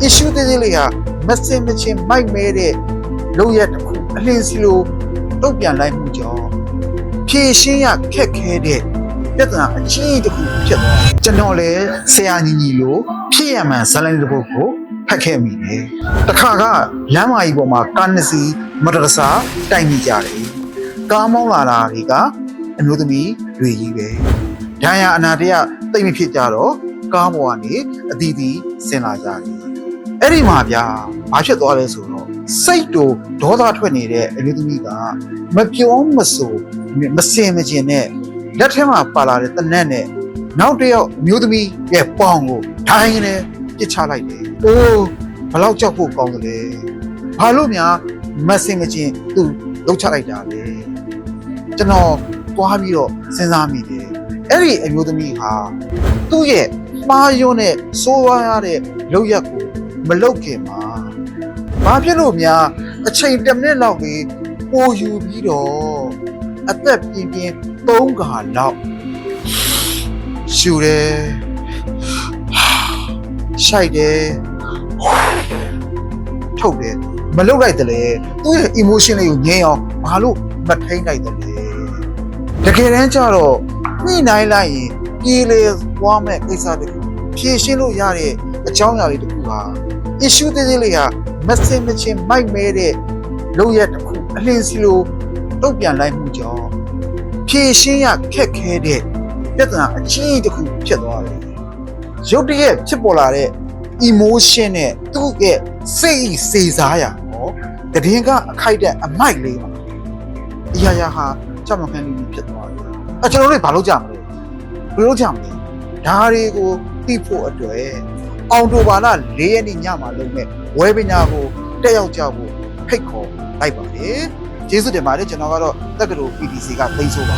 issue သေးသေးလေးဟာမစင်မချင်းမိုက်မဲတဲ့လုပ်ရက်တစ်ခုအလင်းစီလိုတုတ်ပြန်လိုက်မှုကြောင့်ဖြည့်ရှင်းရခက်ခဲတဲ့ပြဿနာအကြီးတစ်ခုဖြစ်သွားတယ်ကျွန်တော်လည်းဆရာညီညီလိုဖြစ်ရမှန်ဇာတ်လမ်းတစ်ပုဒ်ကိုဖတ်ခဲ့မိတယ်တခါကလမ်းမကြီးပေါ်မှာကားနှစ်စီးမတော်တဆတိုက်မိကြတယ်ကားမောင်းလာတာတွေကအမျိုးသမီးတွေကြီးပဲဒဏ်ရာအနာတရတိတ်မဖြစ်ကြတော့ကားပေါ်ကနေအသီးသီးဆင်းလာကြတယ်အဲ့ဒီမှာဗျာဘာဖြစ်သွားလဲဆိုတော့စိတ်တူဒေါသထွက်နေတဲ့အမျိုးသမီးကမပြောမဆိုမစင်မကျင်နဲ့လက်ထဲမှာပါလာတဲ့တနက်နဲ့နောက်တစ်ယောက်အမျိုးသမီးရဲ့ပေါင်ကိုဒိုင်းနဲ့ပစ်ချလိုက်တယ်။အိုးဘလောက်ကြောက်ဖို့ကောင်းတယ်လဲ။ဘာလို့များမစင်မကျင်သူ့လှုပ်ချလိုက်တာလဲ။ကျွန်တော်တွားပြီးတော့စဉ်းစားမိတယ်။အဲ့ဒီအမျိုးသမီးဟာသူ့ရဲ့မှားယွန်းတဲ့စိုးဝါးရတဲ့လုပ်ရက်ကိုမလုပ်ခင်မှာဘာဖြစ်လို့များအချိန်10မိနစ်လောက်ကြီးပိုယူပြီးတော့အသက်ပြင်းပြင်း3ခါလောက်ရှူတယ်ရှိုက်တယ်ထုတ်တယ်မလုပ်လိုက်တယ်လေသူ့ရဲ့ emotion လေးကိုငြင်းအောင်ဘာလို့မထိန်လိုက်တယ်လဲတကယ်တမ်းကျတော့ညှိနှိုင်းလိုက်ရင်ပြေလေသွားမဲ့ကိစ္စတခုဖြေရှင်းလို့ရတဲ့အကြောင်းအရာလေးတခုဟာ issue သေးသေးလေးဟာမစင်မချင်းမိုက်မဲတဲ့လုပ်ရက်တစ်ခုအလင်းစီလိုတုတ်ပြန်လိုက်မှုကြောင့်ဖြည့်ရှင်းရခက်ခဲတဲ့ပြဿနာအကြီးတစ်ခုဖြစ်သွားတယ်ရုတ်တရက်ဖြစ်ပေါ်လာတဲ့ emotion နဲ့သူ့ရဲ့စိတ်စေစားရဟောတည်င်းကအခိုက်တဲ့အမိုက်လေးပါအရာရာဟာကြောက်မခံနေဖြစ်သွားတယ်ကျွန်တော်တို့ဘာလုပ်ကြမလဲဘယ်လိုလုပ်ကြမလဲဒါတွေကိုသိဖို့အတွက်အော်တိုဘာလ4ရက်နေ့ညမှာလုပ်မဲ့ဝဲပညာကိုတက်ရောက်ကြဖို့ဖိတ်ခေါ်လိုက်ပါတယ်ကျေးဇူးတင်ပါတယ်ကျွန်တော်ကတော့တက္ကသိုလ် PTC ကသိမ်းဆိုပါ